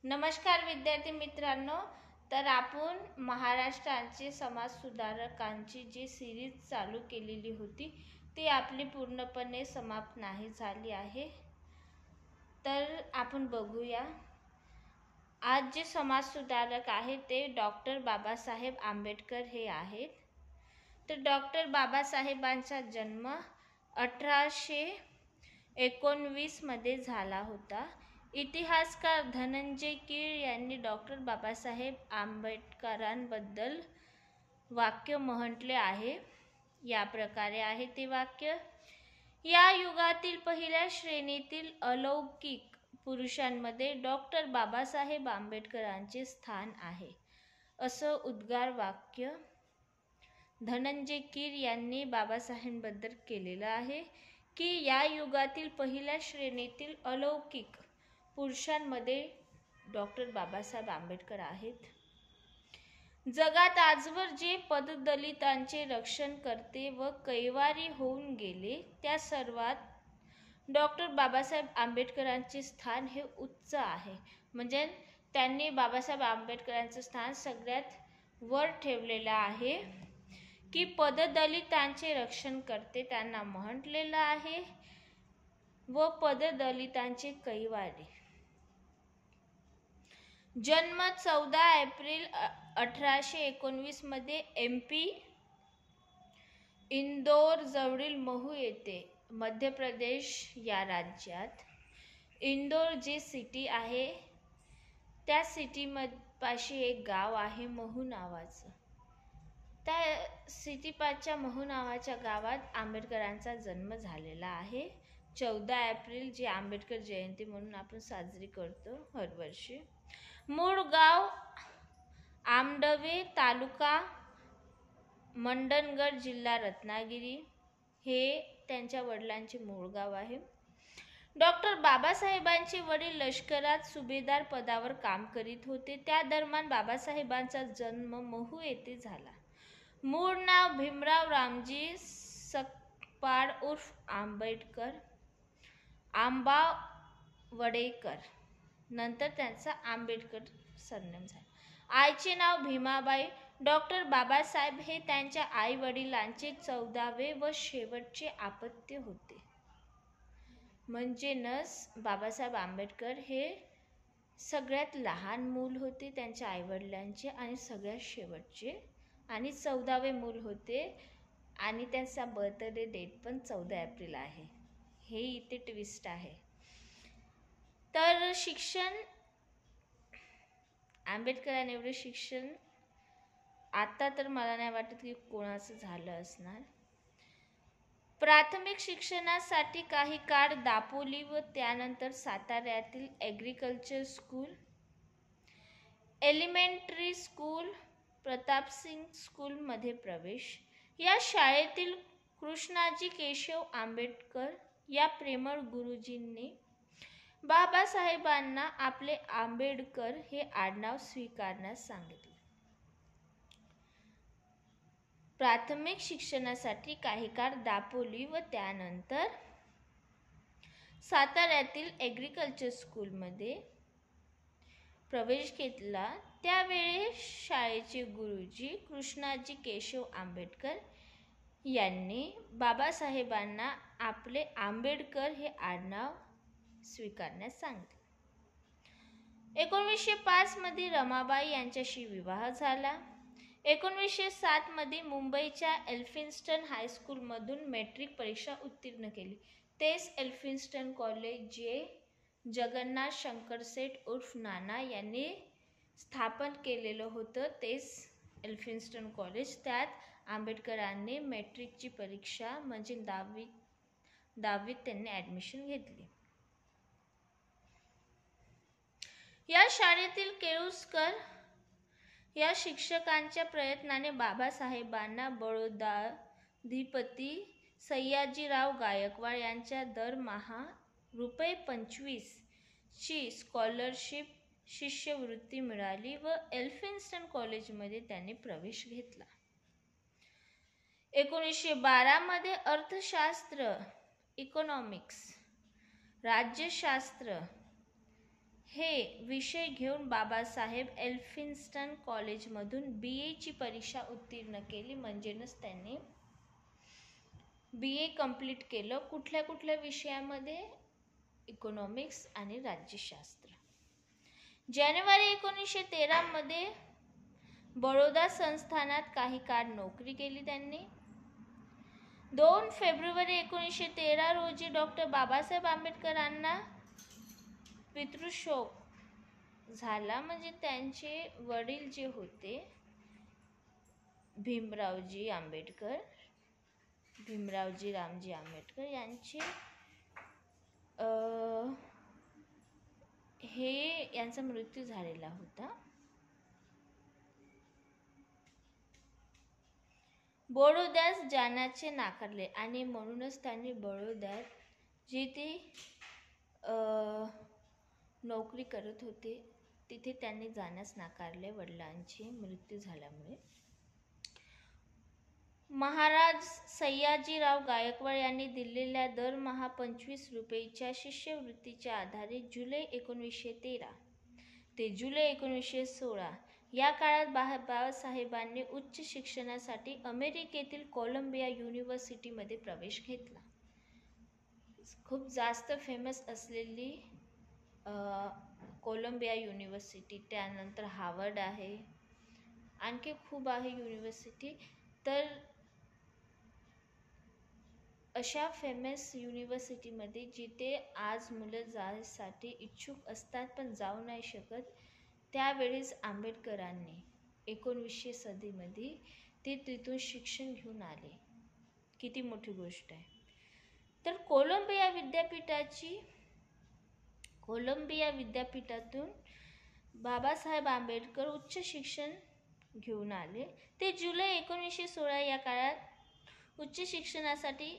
नमस्कार विद्यार्थी मित्रांनो, तर आपण महाराष्ट्राचे समाज सुधारकांची जी सिरीज चालू केलेली होती ती आपली पूर्णपणे समाप्त नाही झाली आहे। तर आपण बघूया, आज जे समाज सुधारक आहेत ते डॉक्टर बाबासाहेब आंबेडकर हे आहेत। तर डॉक्टर बाबासाहेबांचा जन्म 1819 मध्ये झाला होता। इतिहासकार धनंजय कीर यांनी डॉक्टर बाबासाहेब आंबेडकरांबद्दल वाक्य म्हटले आहे, या प्रकारे आहे ते वाक्य। या युगातील पहिल्या श्रेणीतील अलौकिक पुरुषांमध्ये डॉक्टर बाबासाहेब आंबेडकरांचे स्थान आहे, असं उद्गार वाक्य धनंजय कीर यांनी बाबासाहेबांबद्दल केलेलं आहे की या युगातील पहिल्या श्रेणीतील अलौकिक पुरुषांमध्ये डॉक्टर बाबासाहेब आंबेडकर आहेत। जगात आजवर जे पददलितांचे रक्षण करते व कैवारी होऊन गेले त्या सर्वात डॉक्टर बाबासाहेब आंबेडकरांचे स्थान हे उच्च आहे। म्हणजे त्यांनी बाबासाहेब आंबेडकरांचं स्थान सगळ्यात वर ठेवलेलं आहे की पददलितांचे रक्षण करते, त्यांना म्हटलेलं आहे, व पददलितांचे कैवारी। जन्म 14 एप्रिल 1819 मध्ये MP इंदोर जवळील महू येथे, मध्य प्रदेश या राज्यात। इंदोर जी सिटी आहे त्या सिटी पाशी एक गाव आहे महू नावाचं। त्या सिटी पासच्या महू नावाच्या गावात आंबेडकरांचा जन्म झालेला आहे। 14 एप्रिल जी आंबेडकर जयंती म्हणून आपण साजरी करतो हरवर्षी। मूळ गाव आमडवे, तालुका मंडणगड, जिल्हा रत्नागिरी हे त्यांच्या वडिलांचे मूळ गाव आहे। डॉक्टर बाबासाहेबांचे वडील लष्करात सुभेदार पदावर काम करीत होते। त्या दरम्यान बाबासाहेबांचा जन्म महू येथे झाला। मूळ नाव भीमराव रामजी सकपाळ उर्फ आंबेडकर, आंबावडेकर, नंतर त्यांचा आंबेडकर सरनेम झाला। आईचे नाव भीमाबाई। डॉक्टर बाबासाहेब हे त्यांच्या आई वडिलांचे 14वे व शेवटचे अपत्य होते। म्हणजे बाबासाहेब आंबेडकर हे सगळ्यात लहान मूल होते त्यांच्या आई वडिलांचे आणि सगळ्यात शेवटचे, आणि 14वे मूल होते, आणि त्यांचा बर्थडे डेट पण 14 एप्रिल आहे। हे इथे ट्विस्ट आहे। तर शिक्षण, आंबेडकरांनी एवढे शिक्षण आता तर मला नाही वाटत की कोणाचं झालं असणार। प्राथमिक शिक्षणासाठी काही काळ दापोली व त्यानंतर साताऱ्यातील agriculture school, elementary school, Pratapsingh स्कूलमध्ये प्रवेश। या शाळेतील कृष्णाजी केशव आंबेडकर या प्रेमळ गुरुजींनी बाबासाहेबांना आपले आंबेडकर हे आडनाव स्वीकारण्यास सांगितले। प्राथमिक शिक्षणासाठी काही काळ दापोली व त्यानंतर साताऱ्यातील ॲग्रिकल्चर स्कूलमध्ये प्रवेश घेतला। त्यावेळी शाळेचे गुरुजी कृष्णाजी केशव आंबेडकर यांनी बाबासाहेबांना आपले आंबेडकर हे आडनाव स्वीकारण्यास सांगितले। 1905 मध्ये रमाबाई यांच्याशी विवाह झाला। 1907 मध्ये मुंबईच्या एल्फिन्स्टन हायस्कूलमधून मॅट्रिक परीक्षा उत्तीर्ण केली। तेच एल्फिन्स्टन कॉलेज जे जगन्नाथ शंकरसेठ उर्फ नाना यांनी स्थापन केलेलं होतं, तेच एल्फिन्स्टन कॉलेज। त्यात आंबेडकरांनी मॅट्रिकची परीक्षा म्हणजे दहावीत त्यांनी ॲडमिशन घेतली। या शाळेतील केळुसकर या शिक्षकांच्या प्रयत्नाने बाबासाहेबांना बडोदाधिपती सयाजीराव गायकवाड यांच्या दरमहा ₹25 ची स्कॉलरशिप शिष्यवृत्ती मिळाली व एल्फिन्स्टन कॉलेजमध्ये त्यांनी प्रवेश घेतला। 1912 मध्ये अर्थशास्त्र, इकॉनॉमिक्स, राज्यशास्त्र हे विषय घेऊन बाबासाहेब एल्फिन्स्टन कॉलेजमधून BA ची परीक्षा उत्तीर्ण केली. म्हणजेच त्यांनी BA कंप्लीट केलं. कुठल्या कुठल्या विषयामध्ये? इकॉनॉमिक्स आणि राज्यशास्त्र. जानेवारी 1913 मध्ये बडोदा संस्थानात काही काळ नोकरी केली त्यांनी. 2 फेब्रुवारी 1913 रोजी डॉक्टर बाबासाहेब आंबेडकरांना पितृशोक झाला. म्हणजे त्यांचे वडील जे होते भीमरावजी रामजी आंबेडकर यांचे यांचा मृत्यू झालेला होता. बडोद्यास जाण्याचे नाकारले आणि म्हणूनच त्यांनी बडोद्यात जिथे नोकरी करत होते तिथे त्यांनी जाण्यास नाकारले वडिलांची मृत्यू झाल्यामुळे. महाराज सयाजीराव गायकवाड यांनी दिलेल्या दरमहा 25 रुपयेच्या शिष्यवृत्तीच्या आधारे जुलै 1913 ते जुलै 1916 या काळात बाबासाहेबांनी उच्च शिक्षणासाठी अमेरिकेतील कोलंबिया युनिव्हर्सिटीमध्ये प्रवेश घेतला. खूप जास्त फेमस असलेली कोलंबिया युनिव्हर्सिटी, त्यानंतर हार्वर्ड आहे, आणखी खूप आहे युनिव्हर्सिटी. तर अशा फेमस युनिव्हर्सिटीमध्ये जिथे आज मुलं जाण्यासाठी इच्छुक असतात पण जाऊ नाही शकत, त्यावेळेस आंबेडकरांनी 1900 सदीमध्ये ते तिथून शिक्षण घेऊन आले. किती मोठी गोष्ट आहे. तर कोलंबिया विद्यापीठातून बाबासाहेब आंबेडकर उच्च शिक्षण घेऊन आले. ते जुलै 1916 या काळात उच्च शिक्षणासाठी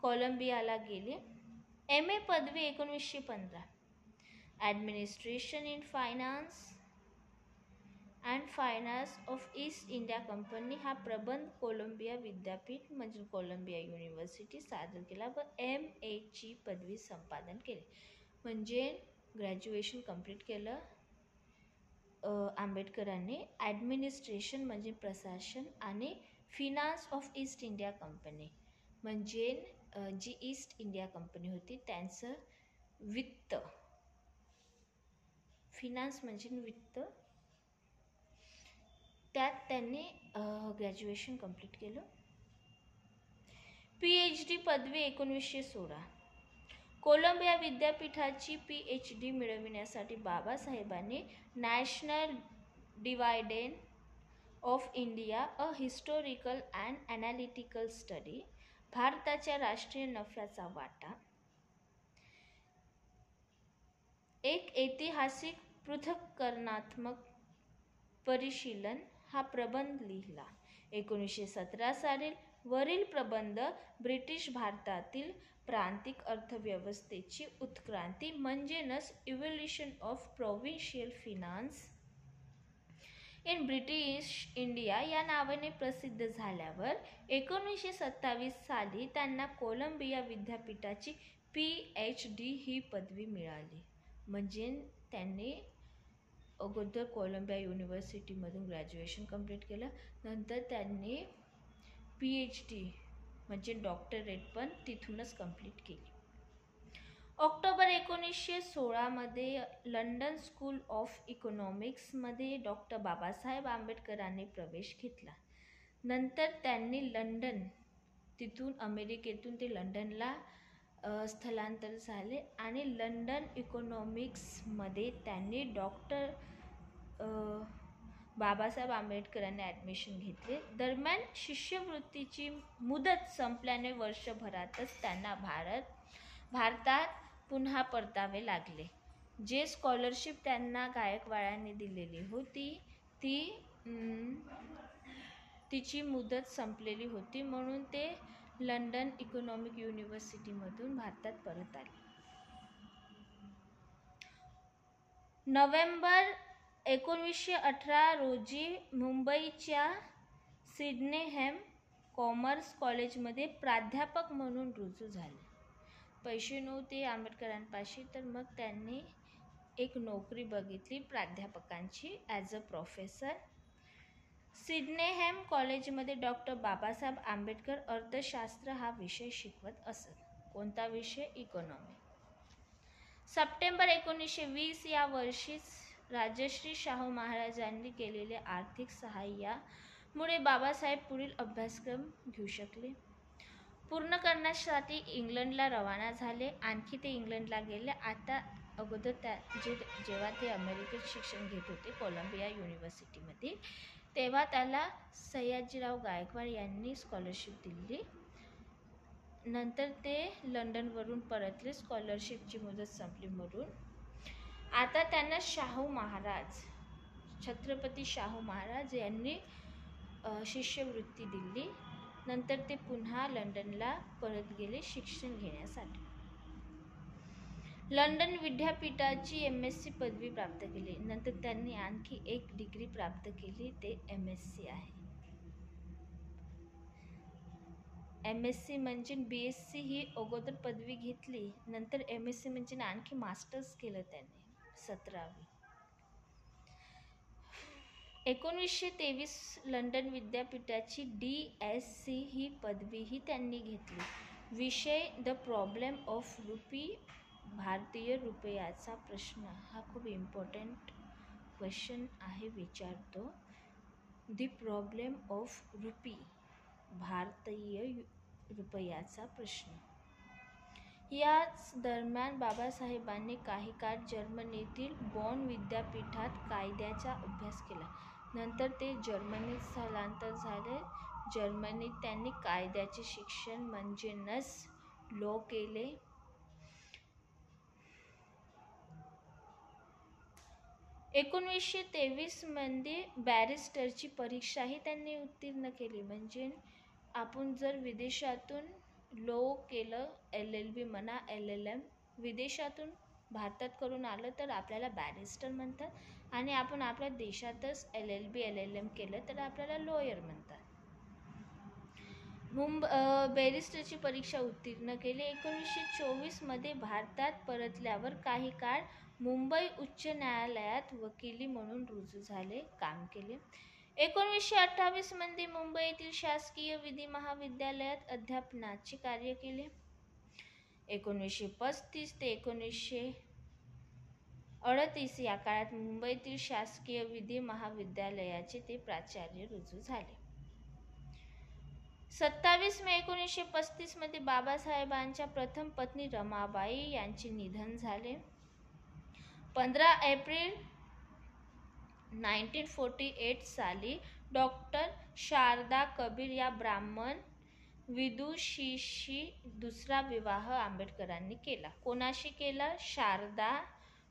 कोलंबियाला गेले. MA पदवी 1915 administration in finance of east India company हा प्रबंध कोलंबिया विद्यापीठ म्हणजे कोलंबिया युनिव्हर्सिटी सादर केला व MA ची पदवी संपादन केली. म्हणजे ग्रॅज्युएशन कंप्लीट केलं आंबेडकरांनी. ॲडमिनिस्ट्रेशन म्हणजे प्रशासन आणि finance of east India company म्हणजे जी ईस्ट इंडिया कंपनी होती त्यांचं वित्त, फिनान्स म्हणजे वित्त, त्यात त्यांनी ग्रॅज्युएशन कंप्लीट केलं. PhD पदवी 1916 कोलंबिया विद्यापीठाची PhD मिळविण्यासाठी बाबासाहेबांनी national dividend of India a historical and analytical study, भारताच्या राष्ट्रीय नफ्याचा वाटा, एक ऐतिहासिक पृथक्करणात्मक परिशीलन हा प्रबंध लिहिला. 1917 साली वरील प्रबंध ब्रिटिश भारतातील प्रांतिक अर्थव्यवस्थेची उत्क्रांती म्हणजेच evolution of provincial finance in British India या नावाने प्रसिद्ध झाल्यावर 1927 साली त्यांना कोलंबिया विद्यापीठाची PhD ही पदवी मिळाली. म्हणजे त्यांनी अगोदर कोलंबिया युनिव्हर्सिटीमधून ग्रॅज्युएशन कंप्लीट केलं, नंतर त्यांनी PhD म्हणजे डॉक्टरेट पण तिथूनच कंप्लीट केली. ऑक्टोबर 1916 मध्ये लंडन स्कूल ऑफ इकॉनॉमिक्समध्ये डॉक्टर बाबासाहेब आंबेडकरांनी प्रवेश घेतला. नंतर त्यांनी तिथून अमेरिकेतून ते लंडनला स्थलांतर झाले आणि लंडन इकॉनॉमिक्समध्ये त्यांनी डॉक्टर बाबासाहेब आंबेडकरांनी ॲडमिशन घेतले. दरम्यान शिष्यवृत्तीची मुदत संपल्याने वर्षभरातच त्यांना भारतात पुन्हा परतावे लागले. जे स्कॉलरशिप त्यांना गायकवाडांनी दिलेली होती तिची मुदत संपलेली होती, म्हणून ते लंडन इकॉनॉमिक युनिव्हर्सिटीमधून भारतात परत आले. नोव्हेंबर 1918 रोजी मुंबईच्या सिडनेहॅम कॉमर्स कॉलेजमध्ये प्राध्यापक म्हणून रुजू झाले. पैसे नव्हते आंबेडकरांपाशी, तर मग त्यांनी एक नोकरी बघितली प्राध्यापकांची ॲज अ प्रोफेसर. सिडनेहॅम कॉलेजमध्ये डॉक्टर बाबासाहेब आंबेडकर अर्थशास्त्र हा विषय शिकवत असत. कोणता विषय? इकॉनॉमी. सप्टेंबर 1920 या वर्षीच राजश्री शाहू महाराजांनी केलेल्या आर्थिक सहाय्यामुळे बाबासाहेब पुढील अभ्यासक्रम घेऊ शकले. पूर्ण करण्यासाठी इंग्लंडला रवाना झाले. आणखी ते इंग्लंडला गेले. आता अगोदर जेव्हा ते अमेरिकेत शिक्षण घेत होते कोलंबिया युनिव्हर्सिटीमध्ये, तेव्हा त्याला सयाजीराव गायकवाड यांनी स्कॉलरशिप दिली. नंतर ते लंडनवरून परतले, स्कॉलरशिपची मुदत संपली म्हणून. आता त्यांना शाहू महाराज, छत्रपती शाहू महाराज यांनी शिष्यवृत्ती दिली. नंतर ते पुन्हा लंडनला परत गेले शिक्षण घेण्यासाठी. लंडन विद्यापीठाची MSc पदवी प्राप्त केली. नंतर त्यांनी आणखी एक डिग्री प्राप्त केली, ते MSc आहे. MSc म्हणजे BSc ही अगोदर पदवी घेतली, नंतर MSc म्हणजे आणखी मास्टर्स केलं त्यांनी 17वी. 1923 लंडन विद्यापीठाची DSc ही पदवीही त्यांनी घेतली. विषय द प्रॉब्लेम ऑफ रुपी, भारतीय रुपयाचा प्रश्न. हा खूप इम्पॉर्टंट क्वेश्चन आहे, विचारतो. द प्रॉब्लेम ऑफ रुपी, भारतीय रुपयाचा प्रश्न. याच दरम्यान बाबासाहेबांनी काही काळ जर्मनीतील बॉन विद्यापीठात कायद्याचा अभ्यास केला. नंतर ते जर्मनीत स्थलांतर झाले. जर्मनीत त्यांनी कायद्याचे शिक्षण म्हणजेच लॉ केले. 1923 मध्ये बॅरिस्टरची परीक्षाही त्यांनी उत्तीर्ण केली. म्हणजे आपण जर विदेशातून लॉ केलं, LLB म्हणा, LLM, विदेशातून भारतात करून आलं तर आपल्याला बॅरिस्टर म्हणतात, आणि आपण आपल्या देशातच LLB LLM केलं तर आपल्याला लॉयर म्हणतात. बॅरिस्टरची परीक्षा उत्तीर्ण केली. 1924 मध्ये भारतात परतल्यावर काही काळ मुंबई उच्च न्यायालयात वकिली म्हणून रुजू झाले, काम केले. 1928 मध्ये मुंबईतील शासकीय विधी महाविद्यालयात अध्यापनाचे कार्य केले. 1935 ते 1938 या काळात मुंबईतील शासकीय विधी महाविद्यालयाचे ते प्राचार्य रुजू झाले. 27 मे 1935 मध्ये बाबासाहेबांच्या प्रथम पत्नी रमाबाई यांचे निधन झाले. 15 एप्रिल 1948 साली डॉक्टर शारदा कबीर या ब्राह्मण विदुषीशी दुसरा विवाह आंबेडकरांनी केला. कोणाशी केला?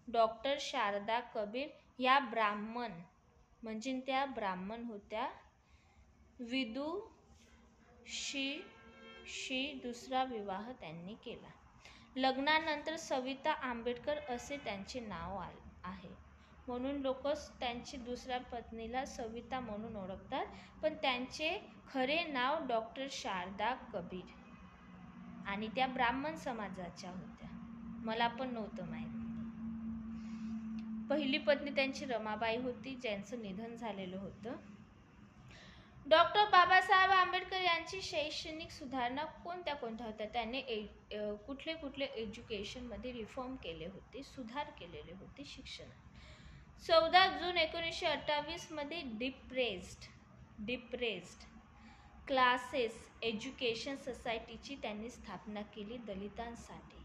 डॉक्टर शारदा कबीर या ब्राह्मण, म्हणजे त्या ब्राह्मण होत्या. विदुषीशी दुसरा विवाह त्यांनी केला. लग्नानंतर सविता आंबेडकर असे त्यांचे नाव आहे, म्हणून लोक त्यांची दुसऱ्या पत्नीला सविता म्हणून ओळखतात, पण त्यांचे खरे नाव डॉक्टर शारदा कबीर, आणि त्या ब्राह्मण समाजाच्या होत्या. मला पण नव्हतं माहित. पहिली पत्नी त्यांची रमाबाई होती, ज्यांचं निधन झालेलं होतं. डॉक्टर बाबासाहेब आंबेडकर यांची शैक्षणिक सुधारणा कोणत्या होत्या? त्यांनी कुठले एज्युकेशनमध्ये रिफॉर्म केले होते, सुधार केलेले होते शिक्षणात. 14 जून 1928 मध्ये डिप्रेस्ड क्लासेस एज्युकेशन सोसायटीची त्यांनी स्थापना केली. दलितांसाठी,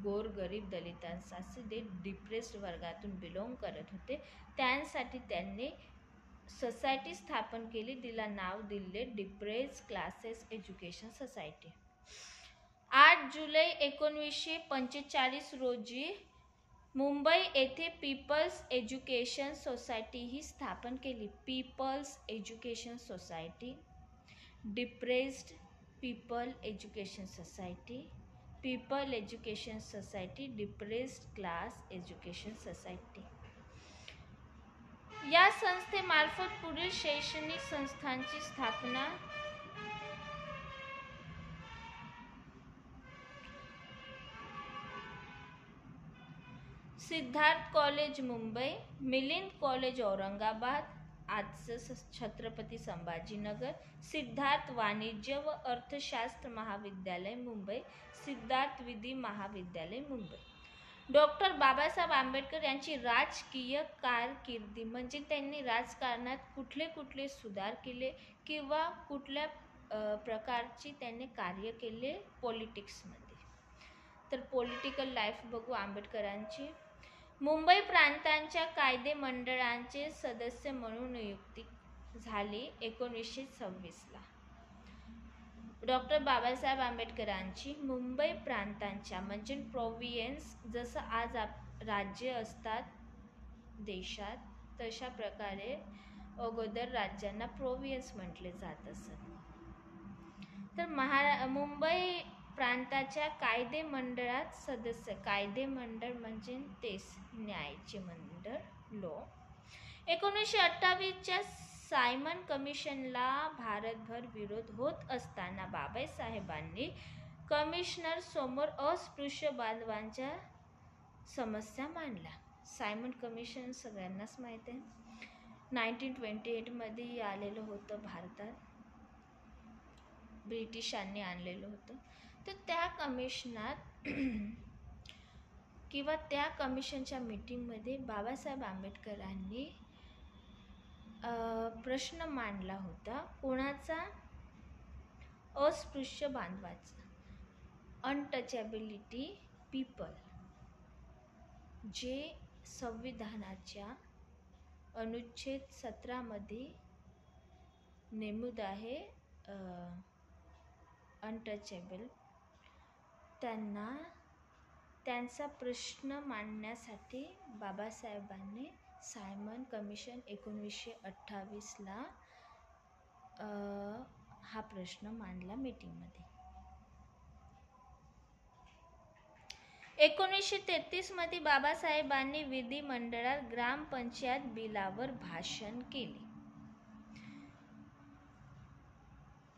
गोरगरीब दलितांसाठी, ते डिप्रेस्ड वर्गातून बिलॉंग करत होते, त्यांसाठी त्यांनी सोसायटी स्थापन केली. तिला नाव दिले डिप्रेस्ड क्लासेस एज्युकेशन सोसायटी. 8 जुलै 1945 रोजी मुंबई येथे पीपल्स एज्युकेशन सोसायटी ही स्थापन केली. People's Education Society, Depressed People Education Society, People Education Society, Depressed Class Education Society. या संस्थेमार्फत पुढील शैक्षणिक संस्थांची स्थापना सिद्धार्थ कॉलेज मुंबई, मिलिंद कॉलेज औरंगाबाद आजचं छत्रपती संभाजीनगर, सिद्धार्थ वाणिज्य व अर्थशास्त्र महाविद्यालय मुंबई, सिद्धार्थ विधी महाविद्यालय मुंबई. डॉक्टर बाबासाहेब आंबेडकर यांची राजकीय कारकिर्दी म्हणजे त्यांनी राजकारणात कुठले कुठले सुधार केले किंवा कुठल्या प्रकारची त्यांनी कार्य केले पॉलिटिक्समध्ये. तर पॉलिटिकल लाईफ बघू आंबेडकरांची. मुंबई प्रांतांच्या कायदे मंडळांचे सदस्य म्हणून नियुक्ती झाली 1926ला. डॉक्टर बाबासाहेब आंबेडकरांची मुंबई प्रांतांच्या म्हणजे प्रोव्हियन्स, जसं आज राज्य असतात देशात तशा प्रकारे अगोदर राज्यांना प्रोव्हियन्स म्हटले जात असत. तर मुंबई प्रांताच्या कायदे मंडळात सदस्य, कायदे मंडळ म्हणजे तेच न्यायाचे मंडळ, लॉ. 1928च्या सायमन कमिशनला भारतभर विरोध होत असताना बाबासाहेबांनी कमिशनर समोर अस्पृश्य बांधवांच्या समस्या मांडल्या. सायमन कमिशन सगळ्यांनाच माहिती आहे, 1928मध्ये आलेलं होतं भारतात, ब्रिटिशांनी आणलेलं होतं. तर त्या कमिशनात किंवा त्या कमिशनच्या मीटिंगमध्ये बाबासाहेब आंबेडकरांनी प्रश्न मांडला होता. कोणाचा? अस्पृश्य बांधवाचा, अनटचॅबिलिटी पीपल, जे संविधानाच्या अनुच्छेद 17मध्ये नेमूद आहे, अनटचेबल. त्यांचा प्रश्न मांडण्यासाठी बाबासाहेबांनी सायमन कमिशन 1928ला हा प्रश्न मांडला मीटिंगमध्ये. 1933मध्ये बाबासाहेबांनी विधिमंडळात ग्रामपंचायत बिलावर भाषण केले.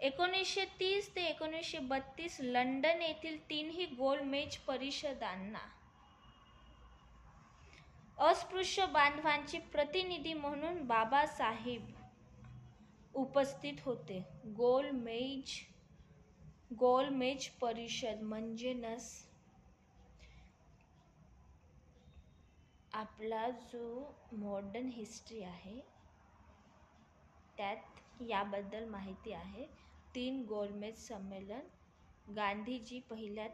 1930 ते 1932 लंडन येथील तीनही गोलमेज परिषदांना अस्पृश्य बांधवांचे प्रतिनिधी म्हणून बाबासाहेब उपस्थित होते. गोलमेज परिषद म्हणजे आपला जो मॉडर्न हिस्ट्री आहे त्यात याबद्दल माहिती आहे. 3 गोलमेज संमेलन, गांधीजी पहिल्यात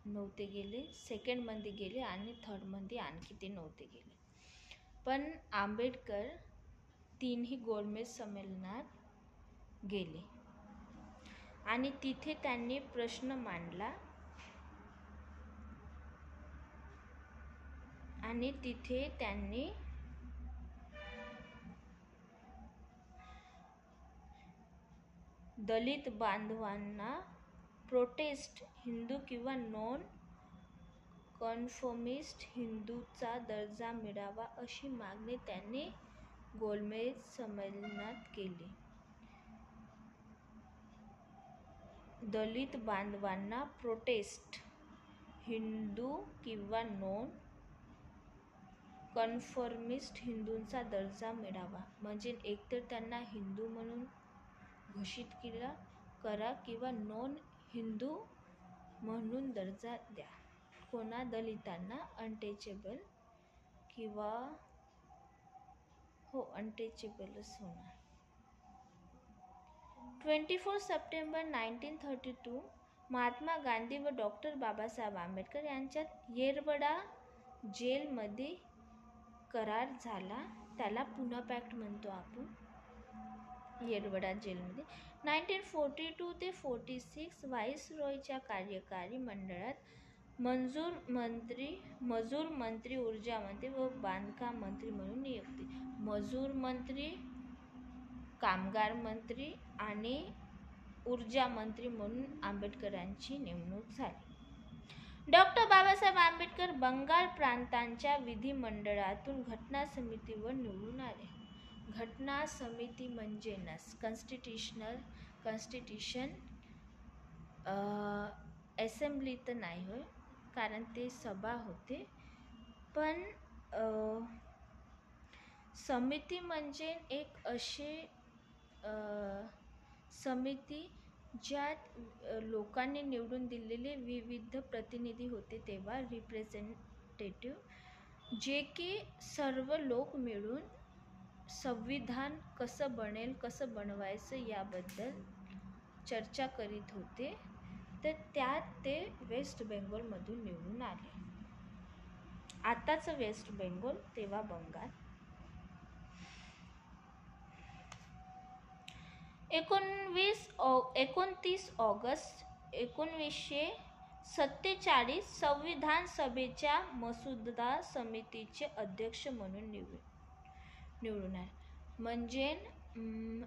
नव्हते गेले, सेकंडमध्ये गेले आणि थर्डमध्ये आणखी ते नव्हते गेले, पण आंबेडकर 3ही गोलमेज संमेलनात गेले आणि तिथे त्यांनी प्रश्न मांडला आणि तिथे त्यांनी दलित बांधवांना प्रोटेस्ट हिंदू किंवा नॉन कन्फॉर्मिस्ट हिंदूचा दर्जा मिळावा अशी मागणी त्यांनी गोलमेज संमेलनात केली. दलित बांधवांना प्रोटेस्ट हिंदू किंवा नॉन कन्फॉर्मिस्ट हिंदूंचा दर्जा मिळावा म्हणजे एकतर त्यांना हिंदू म्हणून घोषित करा किंवा नॉन हिंदू म्हणून दर्जा द्या. कोणा? दलितांना. अनटचेबल किंवा अनटचेबलच होणार. 24 सप्टेंबर 1932 महात्मा गांधी व डॉक्टर बाबासाहेब आंबेडकर यांच्यात येरवडा जेलमध्ये करार झाला. त्याला पुणे पॅक्ट म्हणतो आपण. येरवडा जेलमध्ये 1942 ते 46 व्हाईसरॉयच्या कार्यकारी मंडळात मजूर मंत्री, ऊर्जा मंत्री व बांधकाम मंत्री म्हणून नियुक्ती. मजूर मंत्री, कामगार मंत्री आणि ऊर्जा मंत्री म्हणून आंबेडकरांची नेमणूक झाली. डॉक्टर बाबासाहेब आंबेडकर बंगाल प्रांतांच्या विधिमंडळातून घटना समितीवर निवडून आले. घटना समिती म्हणजे कॉन्स्टिट्यूशन असेंब्ली तर नाही होय, कारण ते सभा होते, पण समिती म्हणजे एक अशी समिती ज्यात लोकांनी निवडून दिलेले विविध प्रतिनिधी होते तेव्हा रिप्रेझेंटेटिव्ह, जे की सर्व लोक मिळून संविधान कसं बनेल, कसं बनवायचं याबद्दल चर्चा करीत होते. तर त्यात ते वेस्ट बेंगॉलमधून निवडून आले. आताच वेस्ट बेंगॉल, तेव्हा बंगाल. 29 ऑगस्ट 1947 संविधान सभेच्या मसुदा समितीचे अध्यक्ष म्हणून निवडून आले. म्हणजे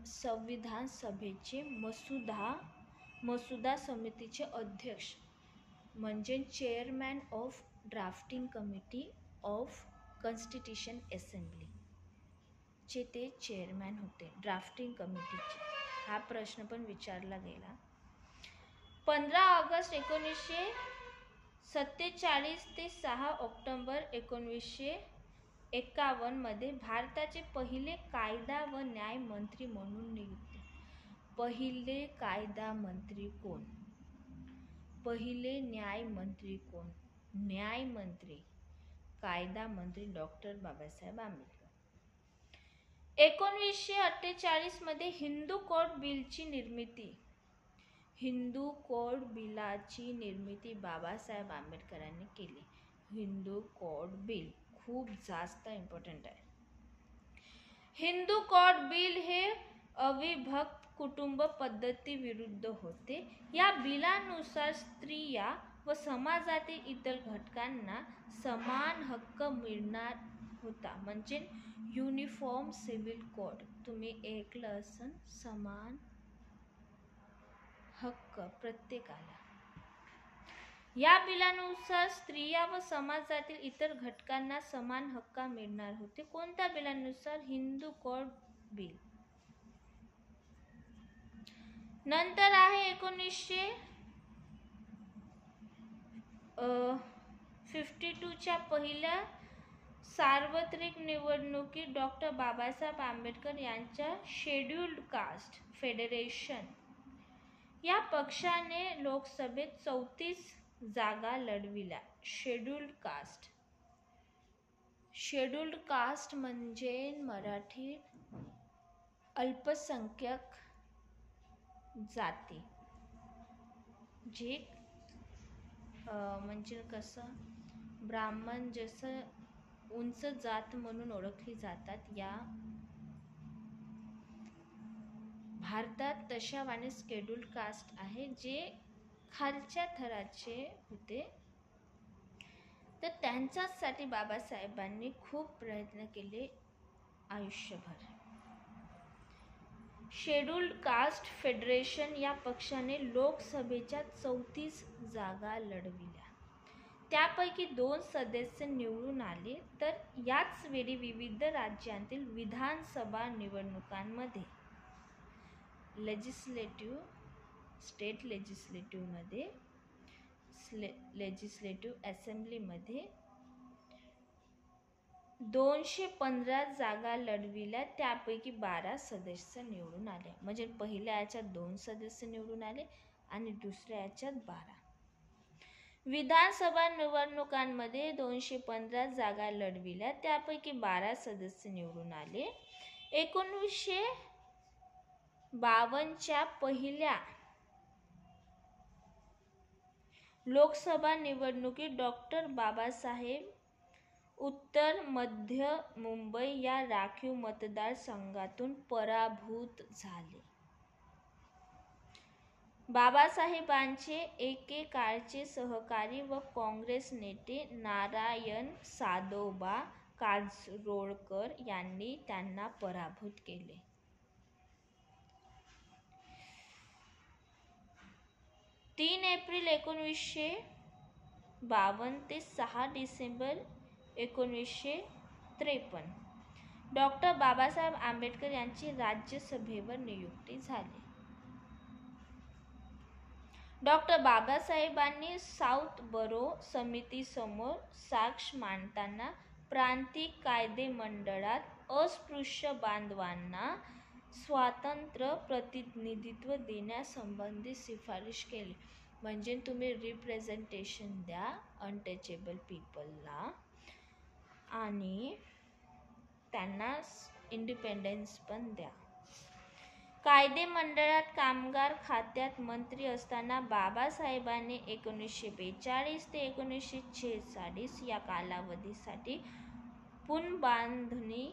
संविधान सभेचे मसुदा समितीचे अध्यक्ष म्हणजे chairman of drafting committee of constitution assembly चे ते चेअरमॅन होते, ड्राफ्टिंग कमिटीचे. हा प्रश्न पण विचारला गेला. 15 ऑगस्ट 1947 ते 6 ऑक्टोबर 1951 मध्ये भारताचे पहिले कायदा व न्याय मंत्री म्हणून नियुक्त. पहिले कायदा मंत्री कोण? पहिले न्याय मंत्री कोण? न्याय मंत्री, कायदा मंत्री डॉक्टर बाबासाहेब आंबेडकर. 1948 मध्ये हिंदू कोड बिलची निर्मिती. हिंदू कोड बिलाची निर्मिती बाबासाहेब आंबेडकरांनी केली. हिंदू कोड बिल खूप जास्त इम्पॉर्टंट आहे. हिंदू कोड बिल हे अविभक्त कुटुंब पद्धती विरुद्ध होते. या बिलानुसार स्त्रिया व समाजातील इतर घटकांना समान हक्क मिळणार होता. म्हणजे युनिफॉर्म सिव्हिल कोड. तुम्ही ऐकलं असेल, समान हक्क प्रत्येकाला. या बिलानुसार स्त्रिया व समाजातील इतर घटकांना समान हक्क मिळणार होते. कोणत्या बिलानुसार? Hindu code bill. नंतर आहे 1952च्या पहिल्या सार्वत्रिक निवडणुकीत डॉक्टर बाबासाहेब आंबेडकर यांच्या शेड्युल्ड कास्ट फेडरेशन या पक्षाने लोकसभेत 34 जागा लढविल्या. शेड्युल्ड कास्ट म्हणजे मराठीत अल्पसंख्याक जाती, जे म्हणजे कसं ब्राह्मण जसं उंच जात म्हणून ओळखली जातात, या भारतात तशावाने शेड्युल्ड कास्ट आहे, जे खालच्या थराचे होते. तर त्यांच्यासाठी बाबासाहेबांनी खूप प्रयत्न केले आयुष्यभर. शेड्युल्ड कास्ट फेडरेशन या पक्षाने लोकसभेच्या 34 जागा लढविल्या. त्यापैकी 2 सदस्य निवडून आले. तर याच वेळी विविध राज्यांतील विधानसभा निवडणुकांमध्ये स्टेट लेजिस्लेटिव्ह असेंब्लीमध्ये 215 जागा लढविल्या. त्यापैकी 12 सदस्य निवडून आले. म्हणजे पहिल्या याच्यात 2 सदस्य निवडून आले आणि दुसऱ्या याच्यात 12. विधानसभा निवडणुकांमध्ये 215 जागा लढविल्या. त्यापैकी 12 सदस्य निवडून आले. 1952च्या पहिल्या लोकसभा निवडणुकीत डॉक्टर बाबासाहेब उत्तर मध्य मुंबई या राखीव मतदारसंघातून पराभूत झाले. बाबासाहेबांचे एकेकाळचे सहकारी व काँग्रेस नेते नारायण साधोबा काजरोळकर यांनी त्यांना पराभूत केले. 3 एप्रिल 1952 ते 6 डिसेंबर 1953 डॉक्टर बाबासाहेब आंबेडकर यांची राज्यसभेवर नियुक्ती झाली. डॉक्टर बाबासाहेबांनी साऊथ बरो समितीसमोर साक्ष मांडताना प्रांतिक कायदे मंडळात अस्पृश्य बांधवांना स्वातंत्र्य प्रतिनिधित्व देण्यासंबंधी शिफारस केली. म्हणजे तुम्ही रिप्रेझेंटेशन द्या अनटचेबल पीपलला आणि त्यांना इंडिपेंडन्स पण द्या. कायदे मंडळात कामगार खात्यात मंत्री असताना बाबासाहेबांनी 1942 ते 1946 या कालावधीसाठी पुनर्बांधणी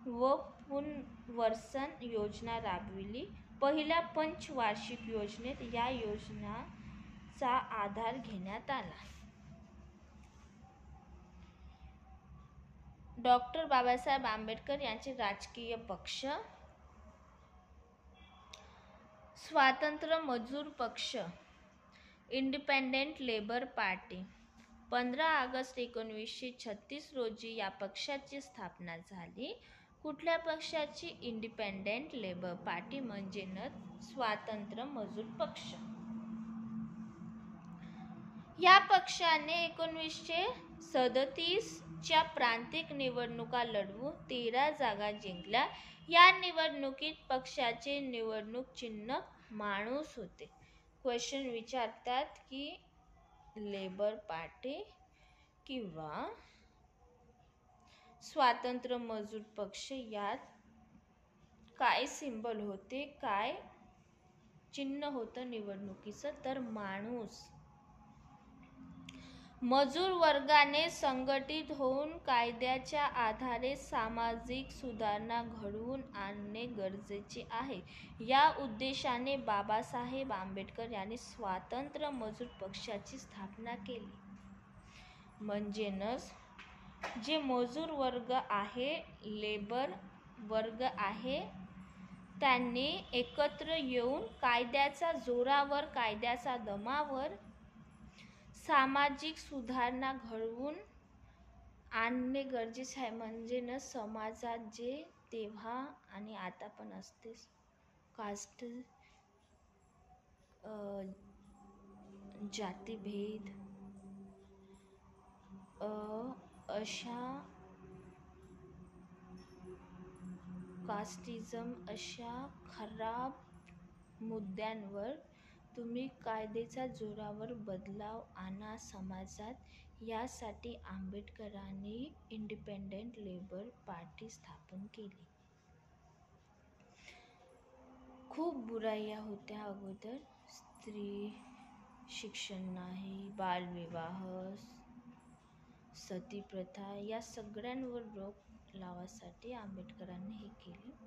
व पुनर्वसन योजना राबविली. पहिल्या पंचवार्षिक योजनेत या योजनेचा आधार घेण्यात आला. डॉक्टर बाबासाहेब आंबेडकर यांचे राजकीय पक्ष. स्वातंत्र्य मजूर पक्ष, इंडिपेंडेंट लेबर पार्टी. 15 ऑगस्ट 1936 रोजी या पक्षाची स्थापना झाली. कुठल्या पक्षाची? इंडिपेंडेंट लेबर पार्टी म्हणजे स्वातंत्र्य मजूर पक्ष. या पक्षाने 1937 च्या प्रांतिक निवडणुका लढवून 13 जागा जिंकल्या. या निवडणुकीत पक्षाचे निवडणूक चिन्ह माणूस होते. क्वेश्चन विचारतात की लेबर पार्टी किंवा स्वातंत्र्य मजूर पक्ष यात काय सिंबल होते, काय चिन्ह होतं निवडणुकीचं? तर माणूस. मजूर वर्गाने संघटित होऊन कायद्याच्या आधारे सामाजिक सुधारणा घडवून आणणे गरजेचे आहे. या उद्देशाने बाबासाहेब आंबेडकर यांनी स्वातंत्र्य मजूर पक्षाची स्थापना केली. म्हणजे जे मजूर वर्ग आहे, लेबर वर्ग आहे, त्यांनी एकत्र येऊन कायद्याच्या जोरावर, कायद्याच्या दमावर सामाजिक सुधारणा घडवून आणणे गरजेचे आहे. म्हणजे समाजात जे तेव्हा आणि आता पण असते कास्ट, जातीभेद, अशा कास्टिझम अशा खराब मुद्द्यांवर तुम्ही कायद्याच्या जोरावर बदलाव आणा समाजात. यासाठी आंबेडकरांनी इंडिपेंडेंट लेबर पार्टी स्थापन केली. खूप बुराया होत्या अगोदर. स्त्री शिक्षण नाही, बालविवाह, सती प्रथा या सगळ्यांवर रोख लावासाठी आंबेडकरांनी हे केले.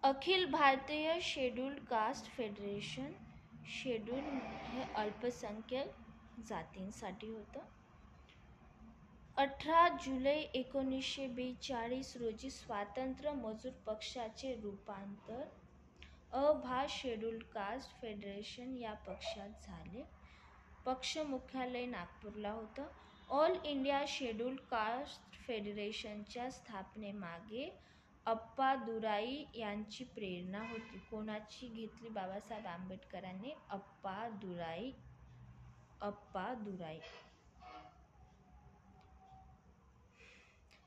Akhil Bharatiya scheduled caste federation. Schedule हे अल्पसंख्याक जातींसाठी होतं. 18 जुलै 1942 रोजी स्वातंत्र्य मजूर पक्षाचे रूपांतर अ. शेड्यूल्ड कास्ट फेडरेशन या पक्षात झाले. पक्ष मुख्यालय नागपूरला होतं. ऑल इंडिया शेड्यूल्ड कास्ट फेडरेशनच्या स्थापनेमागे अप्पादुराई यांची प्रेरणा होती. कोणाची घेतली बाबासाहेब आंबेडकरांनी? अप्पादुराई.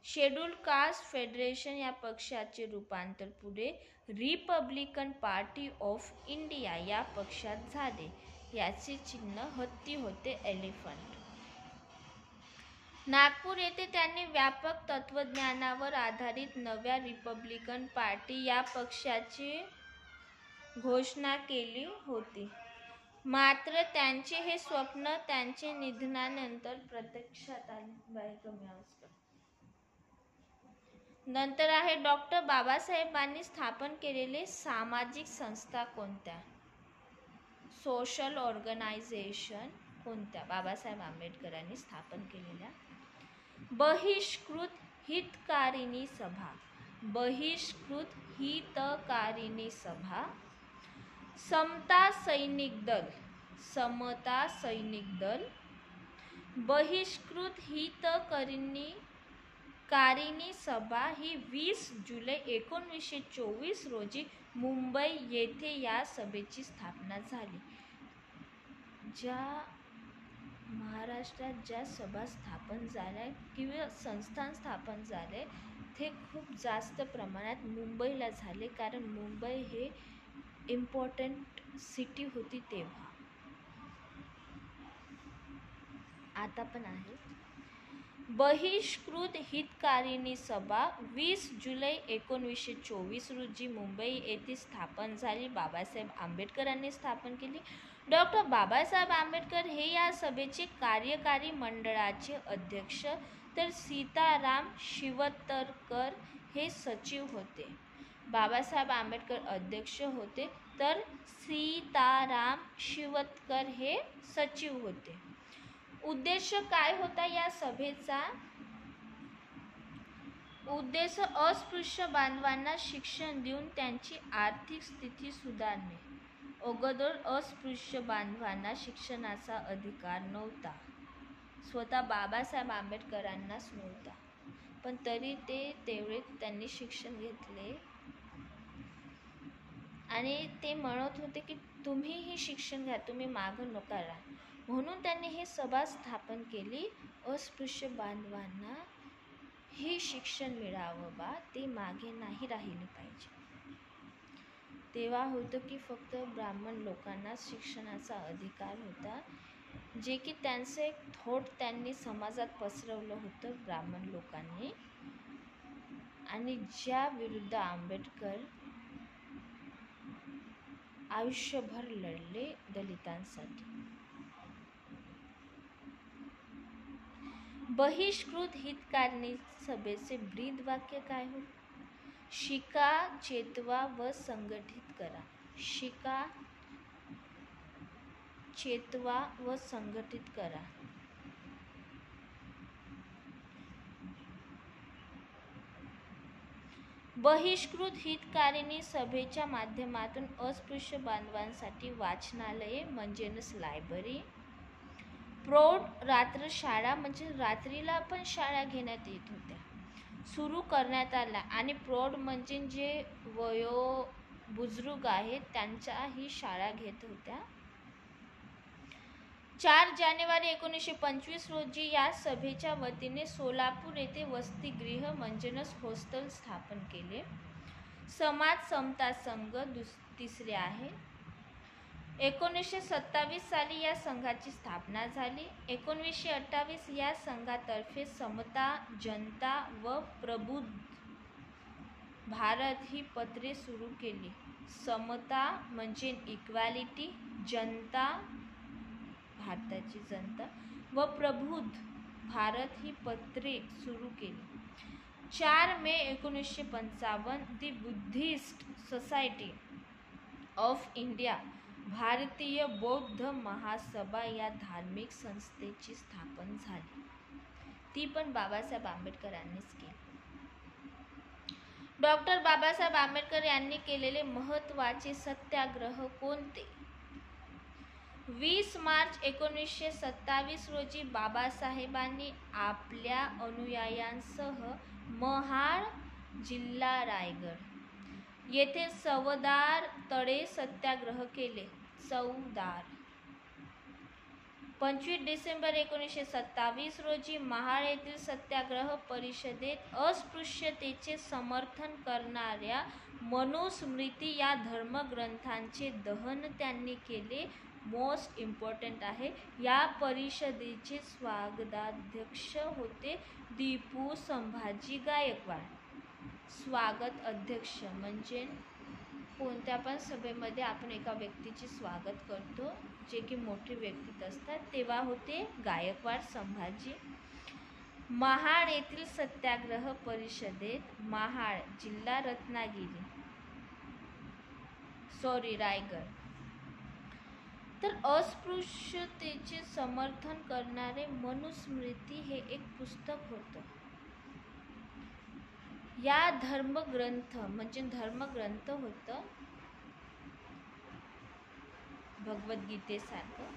शेड्यूल्ड कास्ट फेडरेशन या पक्षाचे रूपांतर पुढे रिपब्लिकन पार्टी ऑफ इंडिया या पक्षात झाले. याचे चिन्ह हत्ती होते, एलिफंट. नागपूर येथे त्यांनी व्यापक तत्त्वज्ञानावर आधारित नव्या रिपब्लिकन पार्टी या पक्षाची घोषणा केली होती. मात्र त्यांचे हे स्वप्न त्यांच्या निधनानंतर प्रत्यक्षात आले. नंतर आहे डॉक्टर बाबासाहेबांनी स्थापन केलेले सामाजिक संस्था कोणत्या? सोशल ऑर्गनायझेशन कोणत्या? बाबासाहेब आंबेडकरांनी स्थापन केलेल्या. बहिष्कृत हितकारिणी सभा. बहिष्कृत हितकारिणी सभा. समता सैनिक दल. समता सैनिक दल. बहिष्कृत हितकारिणी सभा ही 20 जुलै 1924 रोजी मुंबई येथे या सभेची स्थापना झाली. ज्या महाराष्ट्रात ज्या सभा स्थापन झाल्या किंवा संस्थान स्थापन झाले ते खूप जास्त प्रमाणात मुंबईला झाले, कारण मुंबई हे इम्पॉर्टंट सिटी होती तेव्हा, आता पण आहे. बहिष्कृत हितकारिणी सभा 20 जुलै 1924 रोजी मुंबई येथे स्थापन झाली. बाबासाहेब आंबेडकरांनी स्थापन केली. डॉक्टर बाबासाहेब आंबेडकर हे या सभेचे कार्यकारी मंडळाचे अध्यक्ष, तर सीताराम शिवतरकर हे सचिव होते. बाबासाहेब आंबेडकर अध्यक्ष होते, तर सीताराम शिवतकर हे सचिव होते. उद्देश काय होता या सभेचा? उद्देश अस्पृश्य बांधवांना शिक्षण देऊन त्यांची आर्थिक स्थिती सुधारणे. अगोदर अस्पृश्य बांधवांना शिक्षणाचा अधिकार नव्हता, स्वतः बाबासाहेब आंबेडकरांनाच नव्हता, पण तरी तेवढे त्यांनी शिक्षण घेतले आणि ते म्हणत होते की तुम्हीही शिक्षण घ्या, तुम्ही मागं नका राहा. म्हणून त्यांनी ही सभा स्थापन केली. अस्पृश्य बांधवांना हे शिक्षण मिळावं बा, ते मागे नाही राहिले पाहिजे. तेव्हा होतं की फक्त ब्राह्मण लोकांना शिक्षणाचा अधिकार होता, जे की त्यांचं एक थॉट त्यांनी समाजात पसरवलं होतं ब्राह्मण लोकांनी, आणि ज्या विरुद्ध आंबेडकर आयुष्यभर लढले दलितांसाठी. बहिष्कृत हितकारिणी सभेचे ब्रीद वाक्य काय होते? शिका, चेतवा व संघटित करा. शिका, चेतवा व संघटित करा. बहिष्कृत हितकारिणी सभेच्या माध्यमातून अस्पृश्य बांधवांसाठी वाचनालये म्हणजेच लायब्ररी, प्रौढ रात्र शाळा म्हणजे रात्रीला पण शाळा घेण्यात येत होत्या, सुरू करण्यात आल्या, आणि प्रौढ म्हणजे जे बुजुर्ग आहेत त्यांच्या ही शाळा घेत होत्या. 4 जानेवारी 1925 रोजी या सभेच्या वतीने सोलापूर येथे वसतिगृह म्हणजेच हॉस्टेल स्थापन केले. समाज समता संघ तिसरे आहे. 1927 साली या संघाची स्थापना झाली. 1928 या संघातर्फे समता, जनता व प्रबुद्ध भारत ही पत्रे सुरू केली. समता म्हणजे इक्वॅलिटी, जनता भारताची जनता व प्रबुद्ध भारत ही पत्रे सुरू केली. 4 मे 1955 दी बुद्धिस्ट सोसायटी ऑफ इंडिया भारतीय बौद्ध महासभा या धार्मिक संस्थेची स्थापना झाली. ती पण बाबासाहेब आंबेडकरांनीच केली. डॉक्टर बाबासाहेब आंबेडकर यांनी केलेले महत्त्वाचे सत्याग्रह कोणते? 20 मार्च 1927 रोजी बाबासाहेबांनी आपल्या अनुयायांसह महाड, जिल्हा रायगड येथे चवदार तळे सत्याग्रह केले. चवदार. 25 डिसेंबर 1927 रोजी महाड येथील सत्याग्रह परिषदेत अस्पृश्यतेचे समर्थन करणाऱ्या मनुस्मृती या धर्मग्रंथांचे दहन त्यांनी केले. मोस्ट इम्पॉर्टंट आहे, या परिषदेचे स्वागताध्यक्ष होते दीपू संभाजी गायकवाड. स्वागत अध्यक्ष म्हणजे कोणत्या पण सभेमध्ये आपण एका व्यक्तीचे स्वागत करतो, जे की मोठे व्यक्ती असतात, तेव्हा होते गायकवाड संभाजी. महाड येथील सत्याग्रह परिषदेत महाड, जिल्हा रायगड. तर अस्पृश्यतेचे समर्थन करणारे मनुस्मृती हे एक पुस्तक होतं. या धर्मग्रंथ होतं भगवद्गीतेसारखं.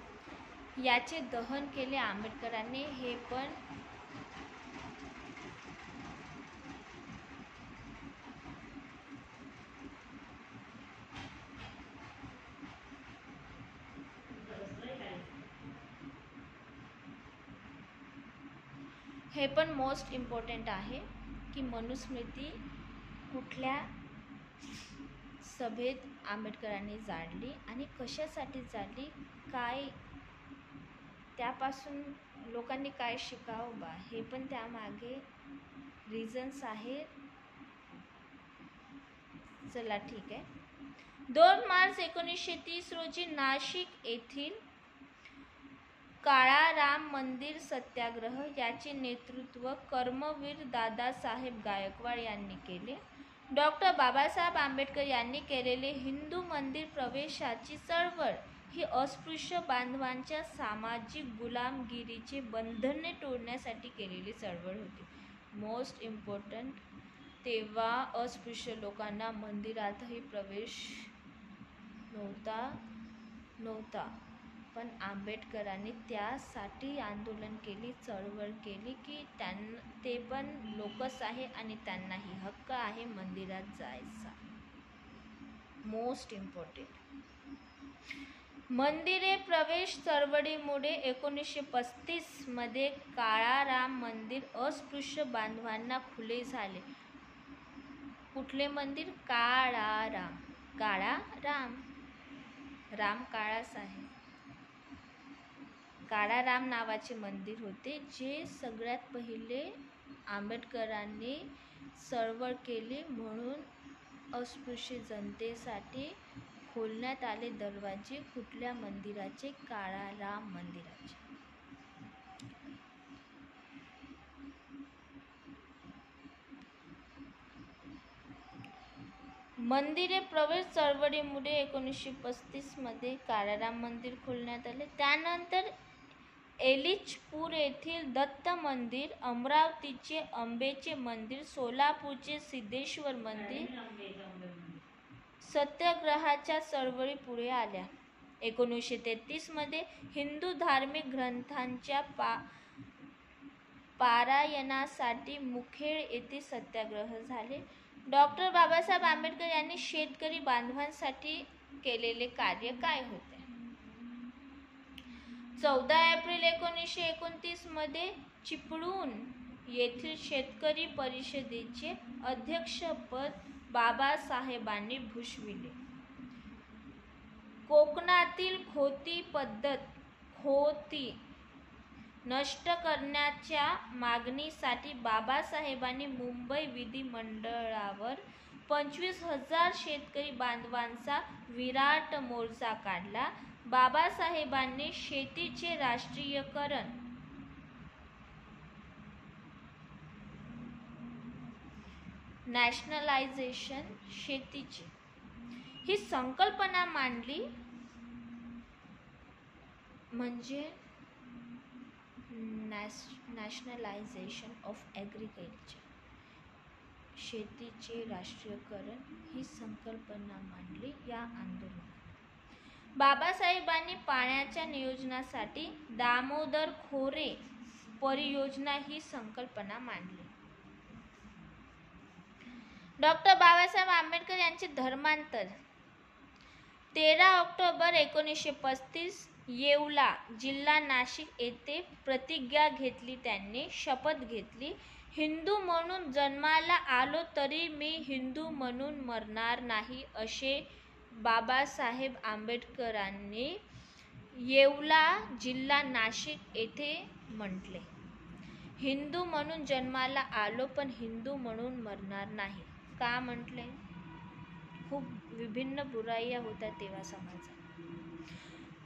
याचे दहन केले आंबेडकरांनी. हे पण हे पण मोस्ट इम्पॉर्टंट आहे की मनुस्मृती कुठल्या सभेत आंबेडकरांनी जाळली आणि कशासाठी जाळली, काय त्यापासून लोकांनी काय शिकावं बा, हे पण त्यामागे रिझन्स आहेत. चला ठीक आहे. 2 मार्च 1930 रोजी नाशिक येथील काळा राम मंदिर सत्याग्रह याचे नेतृत्व कर्मवीर दादासाहेब गायकवाड यांनी केले. डॉक्टर बाबासाहेब आंबेडकर यांनी केलेले हिंदू मंदिर प्रवेशाची चळवळ ही अस्पृश्य बांधवांच्या सामाजिक गुलामगिरीचे बंधने तोडण्यासाठी केलेली चळवळ होती. मोस्ट इम्पॉर्टंट, तेव्हा अस्पृश्य लोकांना मंदिरातही प्रवेश नव्हता, पण आंबेडकरांनी त्यासाठी आंदोलन केली, चळवळ केली की ते पण लोकच आहे आणि त्यांनाही हक्क आहे मंदिरात जायचा. मोस्ट इम्पॉर्टंट, मंदिरे प्रवेश चळवळीमुळे 1935 मध्ये काळा राम मंदिर अस्पृश्य बांधवांना खुले झाले. कुठले मंदिर? काळा राम, राम काळाच आहे. काळा राम नावाचे मंदिर होते, जे सगळ्यात पहिले आंबेडकरांनी चळवळ केली म्हणून अस्पृश्य जनतेसाठी खोलण्यात आले दरवाजे. कुठल्या मंदिराचे? काळा राम मंदिराचे. मंदिरे प्रवेश चळवळीमुळे 1935 मध्ये काळाराम मंदिर खोलण्यात आले. त्यानंतर एलिचपूर येथील दत्त मंदिर, अमरावतीचे अंबेचे मंदिर, सोलापूरचे सिद्धेश्वर मंदिर, सत्याग्रहाच्या चळवळी पुढे आल्या. 1933 मध्ये हिंदू धार्मिक ग्रंथांच्या पारायणासाठी मुखेड येथे सत्याग्रह झाले. डॉक्टर बाबासाहेब आंबेडकर यांनी शेतकरी बांधवांसाठी केलेले कार्य काय होते? 14 एप्रिल 1929 मध्ये चिपळूण येथील शेतकरी परिषदेचे अध्यक्षपद बाबासाहेबांनी भूषविले. कोकणातील खोती नष्ट करण्याच्या मागणीसाठी बाबासाहेबांनी मुंबई विधिमंडळावर 25,000 शेतकरी बांधवांचा विराट मोर्चा काढला. बाबासाहेबांनी शेतीचे राष्ट्रीयकरण, नॅशनलायझेशन, शेतीची ही संकल्पना मांडली. म्हणजे नॅशनलायझेशन ऑफ ॲग्रिकल्चर, शेतीचे राष्ट्रीयकरण ही संकल्पना मांडली या आंदोलनात. बाबासाहेबांनी पाण्याच्या नियोजनासाठी दामोदर खोरे परियोजना ही संकल्पना मांडली. डॉक्टर बाबासाहेब आंबेडकर यांचे धर्मांतर 13 ऑक्टोबर 1935 येवला, जिल्हा नाशिक येथे प्रतिज्ञा घेतली. त्यांनी शपथ घेतली, हिंदू म्हणून जन्माला आलो तरी मी हिंदू म्हणून मरणार नाही, असे बाबासाहेब आंबेडकरांनी येवला, जिल्हा नाशिक येथे म्हटले. हिंदू म्हणून जन्माला आलो पण हिंदू म्हणून मरणार नाही. का म्हटले? खूप विभिन्न बुराया होत्या तेव्हा समाजात.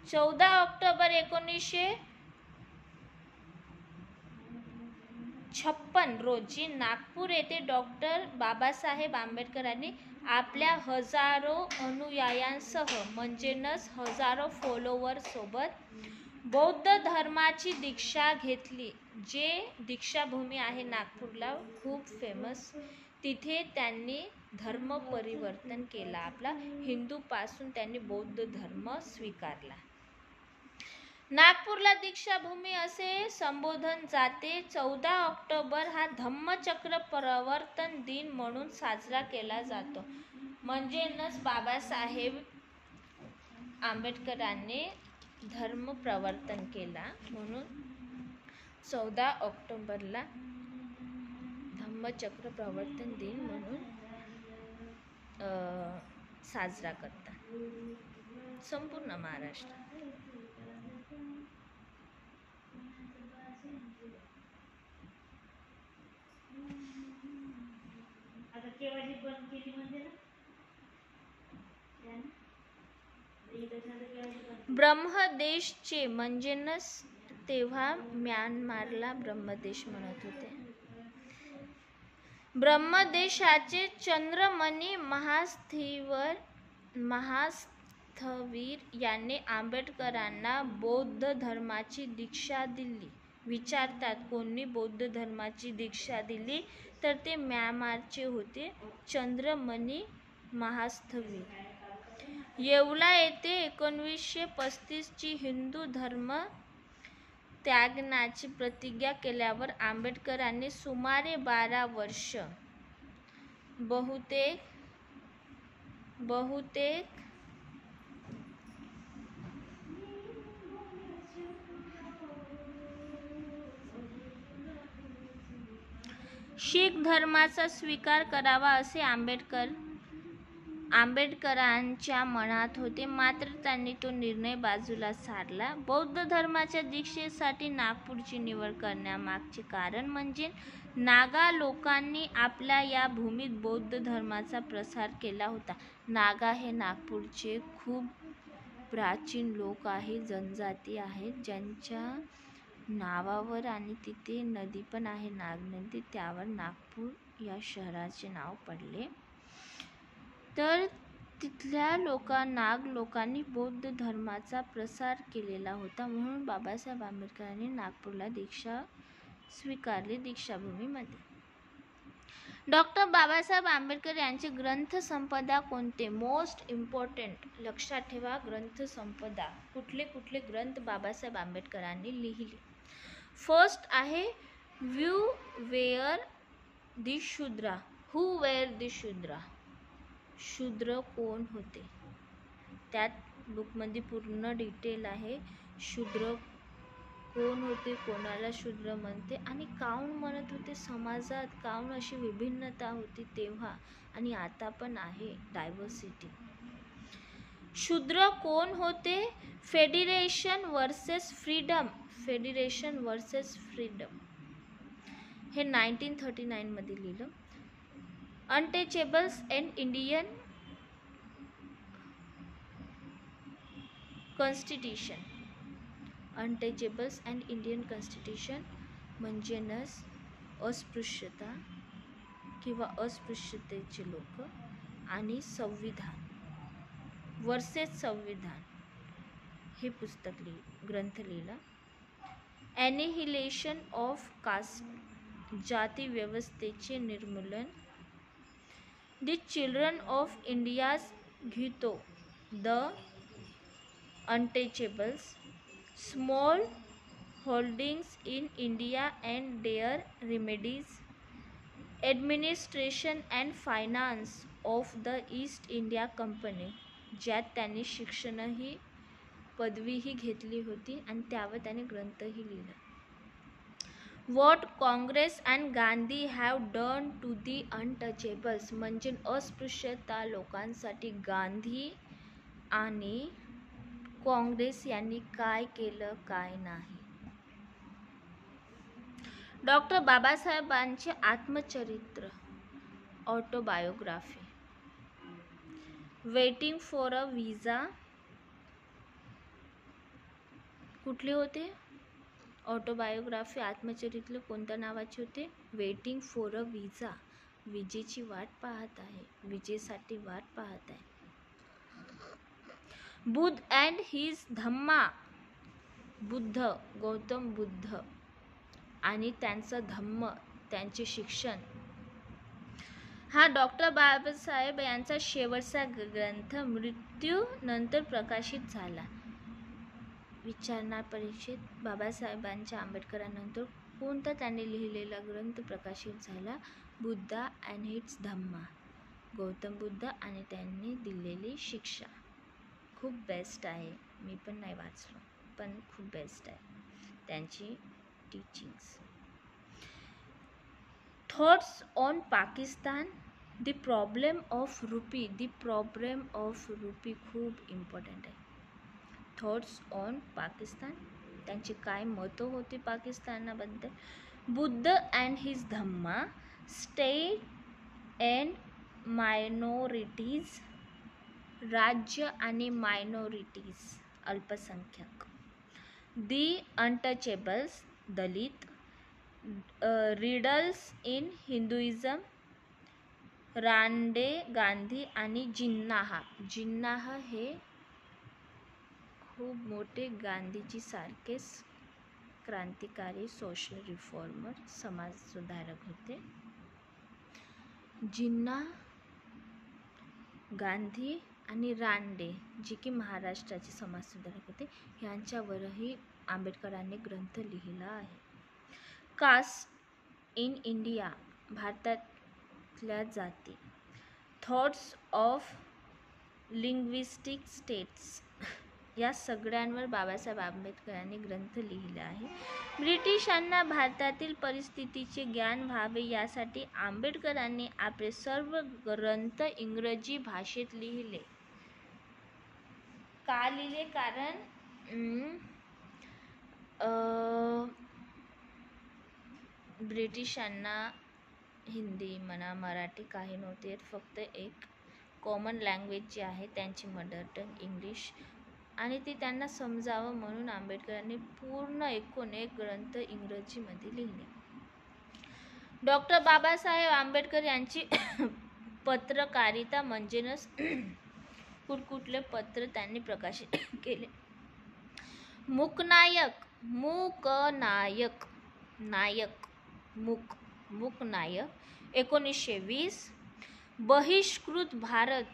14 ऑक्टोबर 1956 रोजी नागपूर येथे डॉक्टर बाबासाहेब आंबेडकरांनी आपल्या हजारो अनुयायांसह म्हणजेच हजारो फॉलोअर्स सोबत बौद्ध धर्माची दीक्षा घेतली. जे दीक्षाभूमी आहे नागपूरला, खूप फेमस, तिथे त्यांनी धर्म परिवर्तन केला. आपला हिंदूपासून त्यांनी बौद्ध धर्म स्वीकारला. नागपूरला दीक्षाभूमी असे संबोधन जाते. 14 ऑक्टोबर हा धम्मचक्र प्रवर्तन दिन म्हणून साजरा केला जातो. म्हणजेच बाबासाहेब आंबेडकरांनी धर्म प्रवर्तन केला म्हणून 14 ऑक्टोबरला धम्मचक्र प्रवर्तन दिन म्हणून साजरा करतात संपूर्ण महाराष्ट्रात. ब्रह्मदेशचे म्हणजेच तेव्हा म्यानमारला ब्रह्मदेश म्हणत होते. ब्रह्मदेशाचे चंद्रमणी महास्थवीर यांनी आंबेडकरांना बौद्ध धर्माची दीक्षा दिली. विचारतात कोणी बौद्ध धर्माची दीक्षा दिली, तर ते म्यानमारचे होते चंद्रमणी महास्थवीर. येवला येथे 1935 ची हिंदू धर्म त्यागण्याची प्रतिज्ञा केल्यावर आंबेडकरांनी सुमारे 12 वर्ष बहुतेक शीख धर्माचा स्वीकार करावा असे आंबेडकरांच्या मनात होते. मात्र त्यांनी तो निर्णय बाजूला सारला. बौद्ध धर्माच्या दीक्षेसाठी नागपूरची निवड करण्यामागचे कारण म्हणजे नागा लोकांनी आपल्या या भूमीत बौद्ध धर्माचा प्रसार केला होता. नागा हे नागपूरचे खूप प्राचीन लोक आहेत, जनजाती आहेत, ज्यांच्या नावावर आणि तिथे नदी पण आहे नाग नदी, त्यावर नागपूर या शहराचे नाव पडले. तर तिथल्या नाग लोकांनी बौद्ध धर्माचा प्रसार केलेला होता, म्हणून बाबासाहेब आंबेडकरांनी नागपूरला दीक्षा स्वीकारली दीक्षाभूमीमध्ये. डॉक्टर बाबासाहेब आंबेडकर यांचे ग्रंथसंपदा कोणते? मोस्ट इम्पॉर्टंट लक्षात ठेवा. ग्रंथसंपदा कुठले ग्रंथ बाबासाहेब आंबेडकरांनी लिहिले. फर्स्ट आहे हू वेअर द शूद्रा. शूद्र कोण होते, त्यात बुकमध्ये पूर्ण डिटेल आहे. शूद्र कोण होते, कोणाला शूद्र म्हणते आणि काऊन म्हणत होते, समाजात काऊन अशी विभिन्नता होती तेव्हा आणि आता पण आहे डायव्हर्सिटी. शूद्र कोण होते? फेडरेशन वर्सेस फ्रीडम हे 1939 मध्ये लिहिलं. अनटचेबल्स अँड इंडियन कॉन्स्टिट्यूशन म्हणजे अस्पृश्यता किंवा अस्पृश्यतेचे लोक आणि संविधान वर्सेस संविधान हे पुस्तक ग्रंथ लिहिला. ॲनिहिलेशन ऑफ कास्ट जाती व्यवस्थेचे निर्मूलन. The children of India's ghetto the untouchables. Small holdings in India and their remedies. Administration and finance of the East India Company, ज्यात त्यांनी शिक्षणही पदवीही घेतली होती आणि त्यावर त्याने ग्रंथही लिहिला. What Congress and Gandhi have done to the untouchables म्हणजे अस्पृश्यता लोकांसाठी गांधी आणि काँग्रेस यांनी काय केलं काय नाही. डॉक्टर बाबासाहेबांचे आत्मचरित्र autobiography. Waiting for a visa कुठले होते? ऑटोबायोग्राफी आत्मचरित्र कोणत्या नावाचे होते? वेटिंग फॉर अ व्हिसा, विजेची वाट पाहत आहे, विजेसाठी वाट पाहत आहे. बुद्ध अँड हिज धम्मा, बुद्ध गौतम बुद्ध आणि त्यांचं धम्म त्यांचे शिक्षण हा डॉक्टर बाबासाहेब यांचा शेवटचा ग्रंथ मृत्यूनंतर प्रकाशित झाला. विचारणार परीक्षेत बाबासाहेबांच्या आंबेडकरांनंतर कोणता त्यांनी लिहिलेला ग्रंथ प्रकाशित झाला? बुद्धा अँड हिज धम्मा, गौतम बुद्ध आणि त्यांनी दिलेली शिक्षा. खूप बेस्ट आहे, मी पण नाही वाचलो पण खूप बेस्ट आहे. त्यांची teachings. Thoughts on Pakistan. The problem of rupee खूप इम्पॉर्टंट आहे. थॉट्स ऑन पाकिस्तान, त्यांची काय मतं होती पाकिस्तानाबद्दल. Buddha and his Dhamma, state and minorities, राज्य आणि मायनॉरिटीज अल्पसंख्याक. The untouchables, Dalit. Riddles in Hinduism, Ranade Gandhi आणि जिन्नाह हे खूप मोठे गांधीजी सारखेच क्रांतिकारी सोशल रिफॉर्मर समाज सुधारक होते. जिन्ना, गांधी आणि रांडे जी की महाराष्ट्राचे समाज सुधारक होते, यांच्यावरही आंबेडकरांनी ग्रंथ लिहिला आहे. कास्ट इन इंडिया, भारतातल्या जाती. थॉट्स ऑफ लिंग्विस्टिक स्टेट्स, या सगळ्यांवर बाबासाहेब आंबेडकरांनी ग्रंथ लिहिले आहे. ब्रिटिशांना भारतातील परिस्थितीचे ज्ञान व्हावे यासाठी आंबेडकरांनी आपले सर्व ग्रंथ इंग्रजी भाषेत लिहिले. का लिहिले? कारण ब्रिटिशांना हिंदी म्हणा, मराठी काही नव्हते, फक्त एक कॉमन लँग्वेज जी आहे त्यांची मदर टंग इंग्लिश, आणि ती त्यांना समजावं म्हणून आंबेडकरांनी पूर्ण 19 ग्रंथ इंग्रजीमध्ये लिहिले. डॉक्टर बाबासाहेब आंबेडकर यांची पत्रकारिता म्हणजेच कुठकुठले पत्र त्यांनी प्रकाशित केले. मूकनायक, मूकनायक 1920. बहिष्कृत भारत,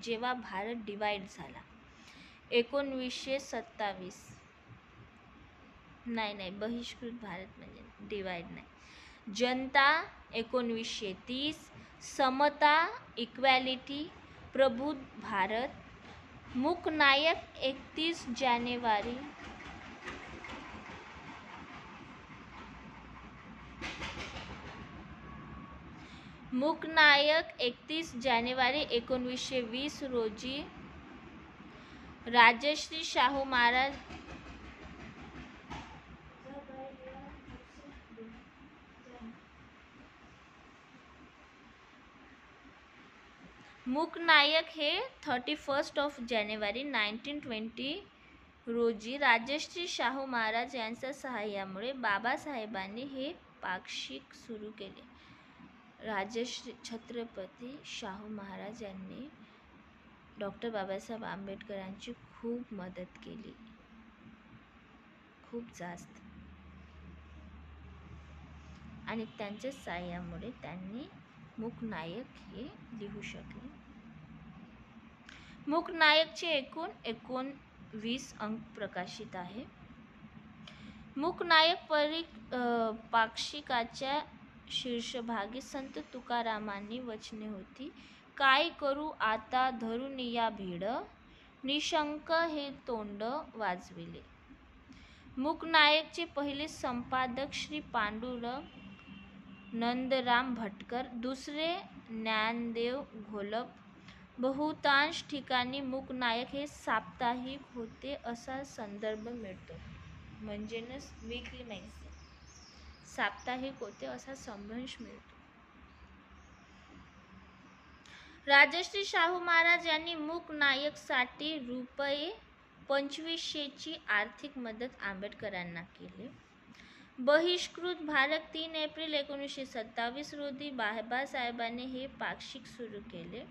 जेव्हा भारत डिवाइड झाला 1927. नाही, बहिष्कृत भारत म्हणजे डिवाइड नाही. जनता 1930. समता, इक्वॅलिटी, प्रबुद्ध भारत. मूकनायक 31 जानेवारी 1920 रोजी राजश्री शाहू महाराज मूकनायक हे 31 जानेवारी 1920 रोजी राजश्री शाहू महाराज यांच्या सहाय्यामुळे बाबासाहेबांनी हे पाक्षिक सुरू केले. राजश्री छत्रपती शाहू महाराज यांनी डॉक्टर बाबासाहेब आंबेडकरांची खूप मदत केली, खूप जास्त, आणि त्यांच्या सहाय्यामुळे त्यांनी मूकनायक हे लिहू शकले. मूकनायकचे एकूण 19 अंक प्रकाशित आहे. मूकनायक पाक्षिकाच्या शीर्षभागी संत तुकारामांनी वचने होती. काय करू आता धरून या भीड, निशंक हे तोंड वाजविले. मूकनायकचे पहिले संपादक श्री पांडुरंग नंदराम भटकर, दुसरे ज्ञानदेव घोलप. बहुतांश ठिकाणी मूकनायक हे साप्ताहिक होते असा संदर्भ मिळतो, म्हणजेच वीकली मॅगझिन साप्ताहिक होते असा संभ्रंश मिळतो. राजश्री शाहू महाराज यांनी मूकनायकसाठी ₹2500ची आर्थिक मदत आंबेडकरांना केली. बहिष्कृत भारत 3 एप्रिल 1927 रोजी बाबासाहेबांनी हे पाक्षिक सुरू केले.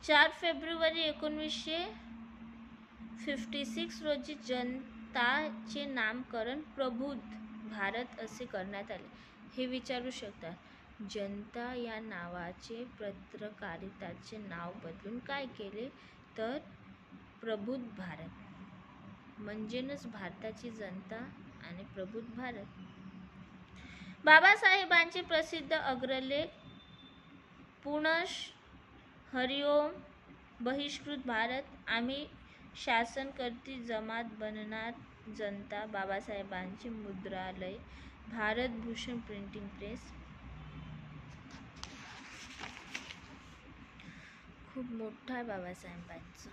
4 फेब्रुवारी 1956 रोजी जनताचे नामकरण प्रबुद्ध भारत असे करण्यात आले. हे विचारू शकता, जनता या नावाचे पत्रकारिताचे नाव बदलून काय केले तर प्रबुद्ध भारत, म्हणजेच भारताची जनता आणि प्रबुद्ध भारत. बाबासाहेबांचे प्रसिद्ध अग्रलेख पुनश हरिओम, बहिष्कृत भारत, आम्ही शासनकर्ती जमात बनणार जनता, बाबासाहेबांचे मुद्रालय, भारतभूषण प्रिंटिंग प्रेस, खूप मोठं आहे बाबासाहेबांचं.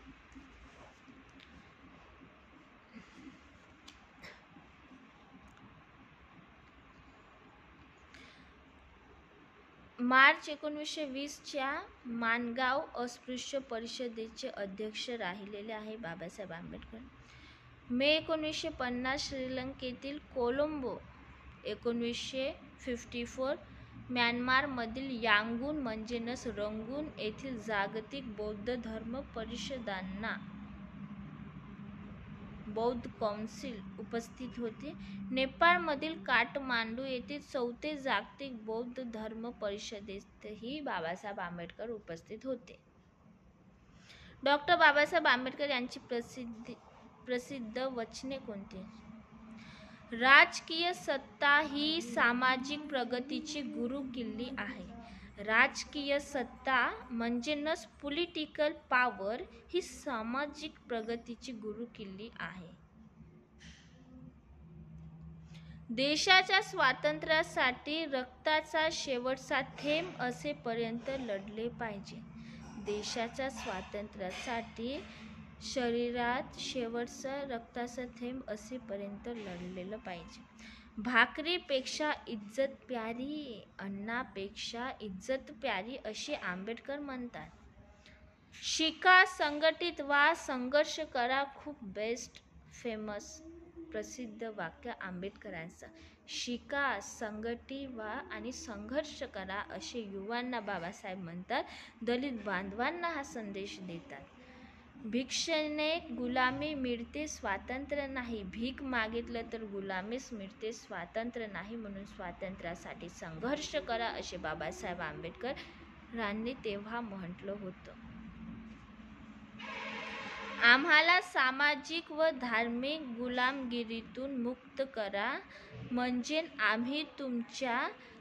मार्च 1920च्या माणगाव अस्पृश्य परिषदेचे अध्यक्ष राहिलेले आहे बाबासाहेब आंबेडकर. मे 1950 श्रीलंकेतील कोलंबो, 1954 म्यानमारमधील यांगून म्हणजेच रंगून येथील जागतिक बौद्ध धर्म परिषदांना बौद्ध कौन्सिल उपस्थित होते. नेपाळमधील काठमांडू येथे 4थे जागतिक बौद्ध धर्म परिषदेतही बाबासाहेब आंबेडकर उपस्थित होते. डॉक्टर बाबासाहेब आंबेडकर यांची प्रसिद्ध वचने कोणती? राजकीय सत्ता ही सामाजिक प्रगतीची गुरुकिल्ली आहे. राजकीय सत्ता म्हणजेच पॉलिटिकल पॉवर ही सामाजिक प्रगतीची गुरुकिल्ली आहे. देशाच्या स्वातंत्र्यासाठी रक्ताचा शेवटचा थेंब असेपर्यंत लढले पाहिजे. देशाच्या स्वातंत्र्यासाठी शरीरात शेवटचा रक्ताचा थेंब असेपर्यंत लढलेलं पाहिजे. भाकरीपेक्षा इज्जत प्यारी, अन्नापेक्षा इज्जत प्यारी असे आंबेडकर म्हणतात. शिका, संघटित व्हा, संघर्ष करा. खूप बेस्ट फेमस प्रसिद्ध वाक्य आंबेडकरांचं. शिका, संघटित व्हा आणि संघर्ष करा असे युवांना बाबासाहेब म्हणतात. दलित बांधवांना हा संदेश देतात. भिक्षेने गुलामी मिळते, स्वातंत्र्य नाही. भीक मागितलं तर गुलामीच मिळते, स्वातंत्र्य नाही. म्हणून स्वातंत्र्यासाठी संघर्ष करा असे बाबासाहेब आंबेडकरांनी तेव्हा म्हटलं होतं. आम्हाला सामाजिक व धार्मिक गुलामगिरीतून मुक्त करा, म्हणजे आम्ही तुमच्या